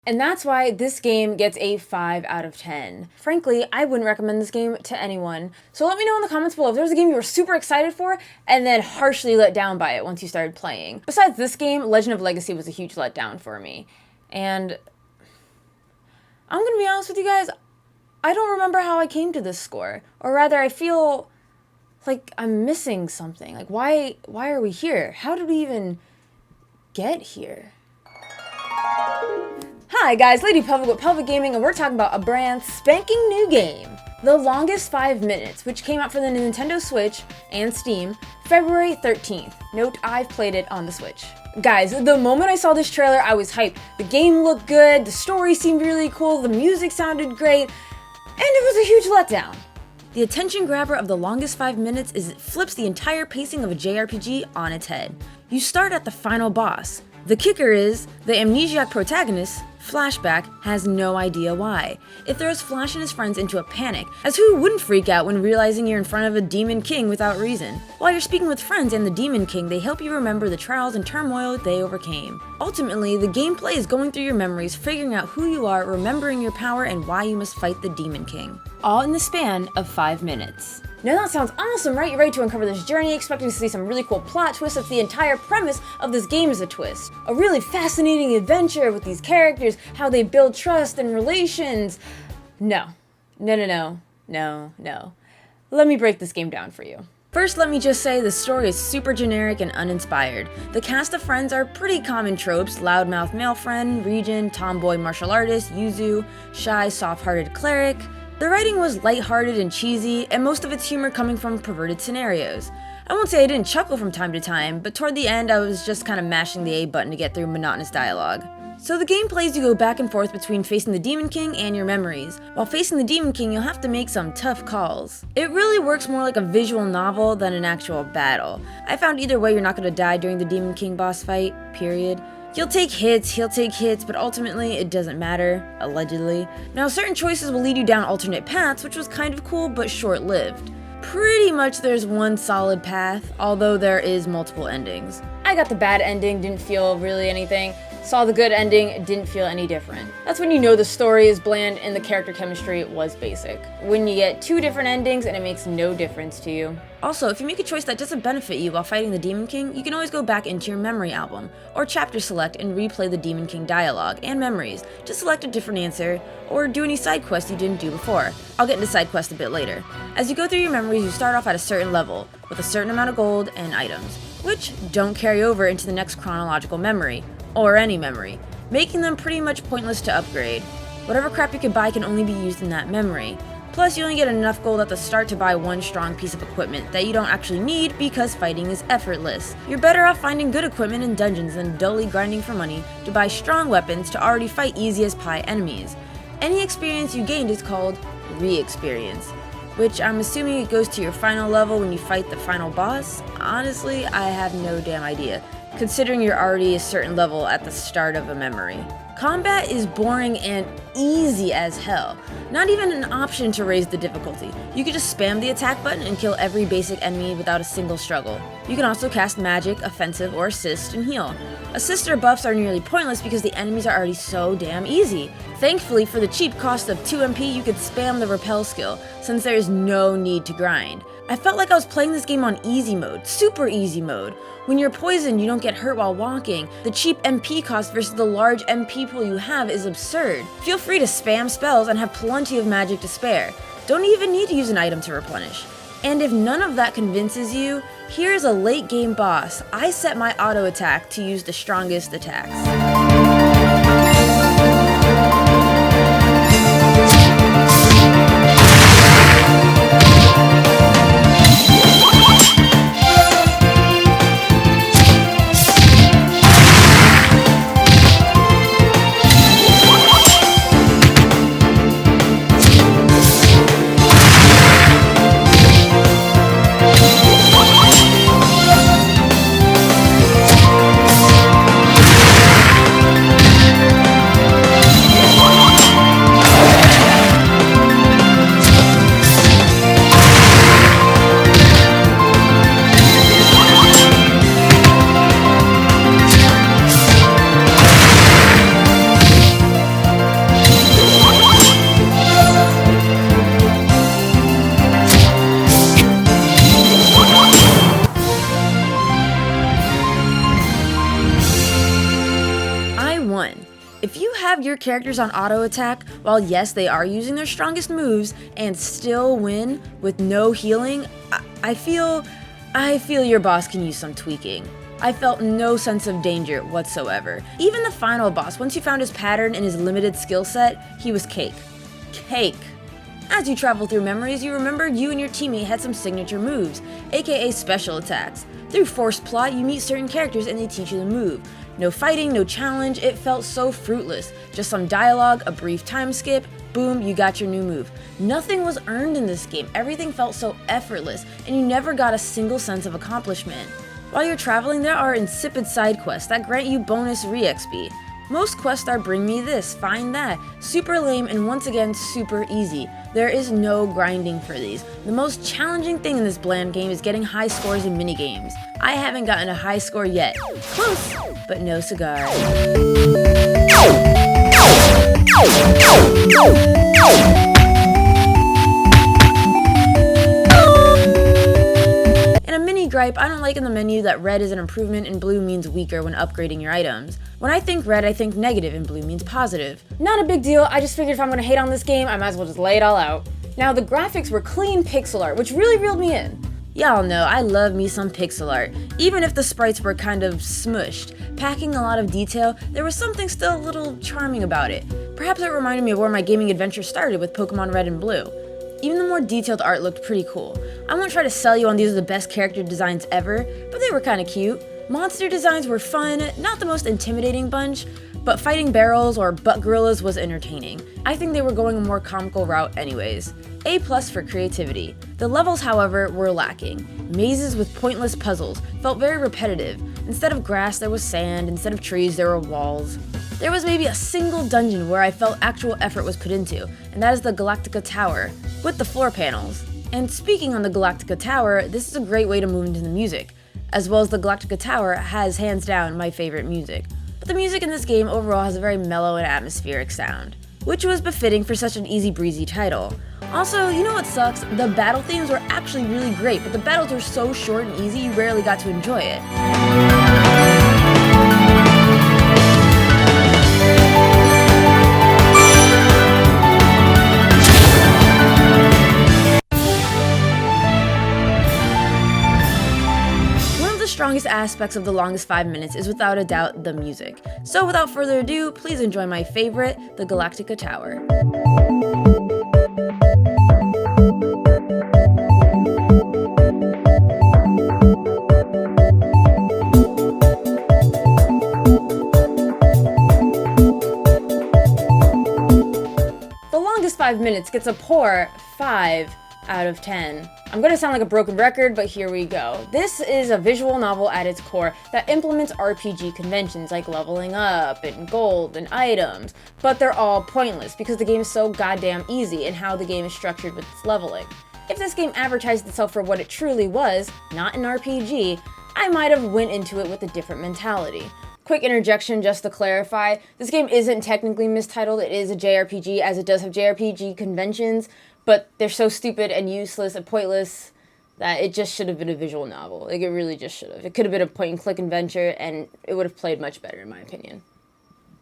And that's why this game gets a 5 out of 10. Frankly, I wouldn't recommend this game to anyone. So let me know in the comments below if there's a game you were super excited for and then harshly let down by it once you started playing. Besides this game, Legend of Legacy was a huge letdown for me. And I'm gonna be honest with you guys, I don't remember how I came to this score. Or rather, I feel like I'm missing something. Like, why are we here? How did we even get here? Hi guys, Lady Pelvic with Pelvic Gaming, and we're talking about a brand spanking new game, The Longest 5 Minutes, which came out for the Nintendo Switch and Steam February 13th. Note, I've played it on the Switch. Guys, the moment I saw this trailer, I was hyped. The game looked good, the story seemed really cool, the music sounded great, and it was a huge letdown. The attention grabber of The Longest 5 Minutes is it flips the entire pacing of a JRPG on its head. You start at the final boss. The kicker is, the amnesiac protagonist, Flashback, has no idea why. It throws Flash and his friends into a panic, as who wouldn't freak out when realizing you're in front of a Demon King without reason? While you're speaking with friends and the Demon King, they help you remember the trials and turmoil they overcame. Ultimately, the gameplay is going through your memories, figuring out who you are, remembering your power, and why you must fight the Demon King. All in the span of 5 minutes. Now that sounds awesome, right? You're ready to uncover this journey, expecting to see some really cool plot twists. That's the entire premise of this game is a twist. A really fascinating adventure with these characters, how they build trust and relations. No. Let me break this game down for you. First, let me just say the story is super generic and uninspired. The cast of friends are pretty common tropes: loudmouth male friend, Regin, tomboy martial artist, Yuzu, shy, soft-hearted cleric. The writing was lighthearted and cheesy, and most of its humor coming from perverted scenarios. I won't say I didn't chuckle from time to time, but toward the end I was just kind of mashing the A button to get through monotonous dialogue. So the game plays you go back and forth between facing the Demon King and your memories. While facing the Demon King, you'll have to make some tough calls. It really works more like a visual novel than an actual battle. I found either way you're not going to die during the Demon King boss fight, period. You'll take hits, he'll take hits, but ultimately it doesn't matter, allegedly. Now certain choices will lead you down alternate paths, which was kind of cool but short-lived. Pretty much there's one solid path, although there is multiple endings. I got the bad ending, didn't feel really anything. Saw the good ending, didn't feel any different. That's when you know the story is bland and the character chemistry was basic. When you get 2 different endings and it makes no difference to you. Also, if you make a choice that doesn't benefit you while fighting the Demon King, you can always go back into your memory album, or chapter select and replay the Demon King dialogue and memories to select a different answer, or do any side quests you didn't do before. I'll get into side quests a bit later. As you go through your memories, you start off at a certain level, with a certain amount of gold and items, which don't carry over into the next chronological memory, or any memory, making them pretty much pointless to upgrade. Whatever crap you could buy can only be used in that memory. Plus, you only get enough gold at the start to buy one strong piece of equipment that you don't actually need because fighting is effortless. You're better off finding good equipment in dungeons than dully grinding for money to buy strong weapons to already fight easy as pie enemies. Any experience you gained is called re-experience, which I'm assuming it goes to your final level when you fight the final boss. Honestly, I have no damn idea, considering you're already a certain level at the start of a memory. Combat is boring and easy as hell. Not even an option to raise the difficulty. You can just spam the attack button and kill every basic enemy without a single struggle. You can also cast magic, offensive, or assist and heal. Assist or buffs are nearly pointless because the enemies are already so damn easy. Thankfully, for the cheap cost of 2 MP, you could spam the repel skill, since there is no need to grind. I felt like I was playing this game on easy mode, super easy mode. When you're poisoned, you don't get hurt while walking. The cheap MP cost versus the large MP pool you have is absurd. Feel free to spam spells and have plenty of magic to spare. Don't even need to use an item to replenish. And if none of that convinces you, here's a late game boss. I set my auto attack to use the strongest attacks. you have your characters on auto attack, while yes, they are using their strongest moves, and still win with no healing, I feel your boss can use some tweaking. I felt no sense of danger whatsoever. Even the final boss, once you found his pattern and his limited skill set, he was cake. Cake. As you travel through memories, you remember you and your teammate had some signature moves, aka special attacks. Through forced plot, you meet certain characters and they teach you the move. No fighting, no challenge, it felt so fruitless. Just some dialogue, a brief time skip, boom, you got your new move. Nothing was earned in this game, everything felt so effortless, and you never got a single sense of accomplishment. While you're traveling, there are insipid side quests that grant you bonus re-XP. Most quests are bring me this, find that, super lame and once again super easy. There is no grinding for these. The most challenging thing in this bland game is getting high scores in minigames. I haven't gotten a high score yet. Close, but no cigar. Gripe, I don't like in the menu that red is an improvement and blue means weaker when upgrading your items. When I think red, I think negative and blue means positive. Not a big deal, I just figured if I'm gonna hate on this game, I might as well just lay it all out. Now the graphics were clean pixel art, which really reeled me in. Y'all know I love me some pixel art, even if the sprites were kind of smushed. Packing a lot of detail, there was something still a little charming about it. Perhaps it reminded me of where my gaming adventure started with Pokemon Red and Blue. Even the more detailed art looked pretty cool. I won't try to sell you on these are the best character designs ever, but they were kinda cute. Monster designs were fun, not the most intimidating bunch, but fighting barrels or butt gorillas was entertaining. I think they were going a more comical route anyways. A+ for creativity. The levels, however, were lacking. Mazes with pointless puzzles felt very repetitive. Instead of grass, there was sand. Instead of trees, there were walls. There was maybe a single dungeon where I felt actual effort was put into, and that is the Galactica Tower, with the floor panels. And speaking on the Galactica Tower, this is a great way to move into the music, as well as the Galactica Tower has hands down my favorite music. But the music in this game overall has a very mellow and atmospheric sound, which was befitting for such an easy breezy title. Also, you know what sucks? The battle themes were actually really great, but the battles were so short and easy you rarely got to enjoy it. Strongest aspects of the longest 5 minutes is without a doubt the music. So without further ado, please enjoy my favorite, the Galactica Tower. The longest 5 minutes gets a poor 5 out of 10. I'm gonna sound like a broken record, but here we go. This is a visual novel at its core that implements RPG conventions like leveling up and gold and items, but they're all pointless because the game is so goddamn easy in how the game is structured with its leveling. If this game advertised itself for what it truly was, not an RPG, I might have went into it with a different mentality. Quick interjection just to clarify, this game isn't technically mistitled, it is a JRPG as it does have JRPG conventions, but they're so stupid and useless and pointless that it just should have been a visual novel. Like, it really just should have. It could have been a point-and-click adventure, and it would have played much better, in my opinion.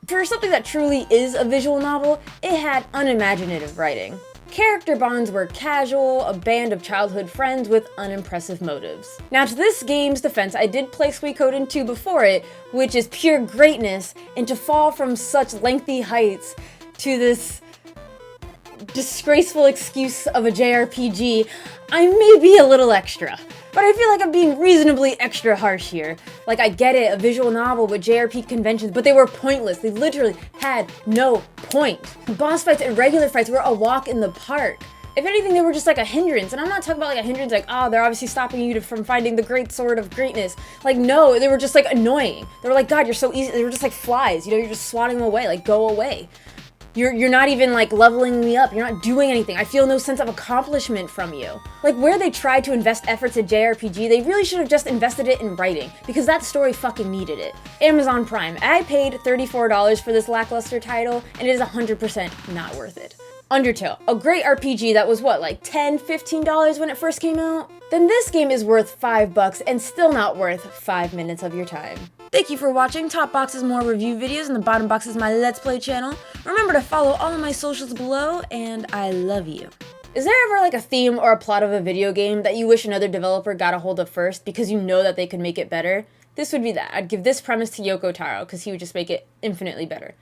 For something that truly is a visual novel, it had unimaginative writing. Character bonds were casual, a band of childhood friends with unimpressive motives. Now, to this game's defense, I did play Suikoden 2 before it, which is pure greatness, and to fall from such lengthy heights to this disgraceful excuse of a JRPG, I may be a little extra. But I feel like I'm being reasonably extra harsh here. Like, I get it, a visual novel with JRPG conventions, but they were pointless. They literally had no point. Boss fights and regular fights were a walk in the park. If anything, they were just like a hindrance. And I'm not talking about like a hindrance like, oh, they're obviously stopping you from finding the great sword of greatness. Like, no, they were just like annoying. They were like, God, you're so easy. They were just like flies, you know, you're just swatting them away, like, go away. You're not even like leveling me up. You're not doing anything. I feel no sense of accomplishment from you. Like, where they tried to invest efforts in JRPG, they really should have just invested it in writing, because that story fucking needed it. Amazon Prime. I paid $34 for this lackluster title, and it is 100% not worth it. Undertale, a great RPG that was what, like $10, $15 when it first came out? Then this game is worth $5 and still not worth 5 minutes of your time. Thank you for watching. Top box is more review videos and the bottom box is my Let's Play channel. Remember to follow all of my socials below, and I love you. Is there ever like a theme or a plot of a video game that you wish another developer got a hold of first because you know that they could make it better? This would be that. I'd give this premise to Yoko Taro because he would just make it infinitely better.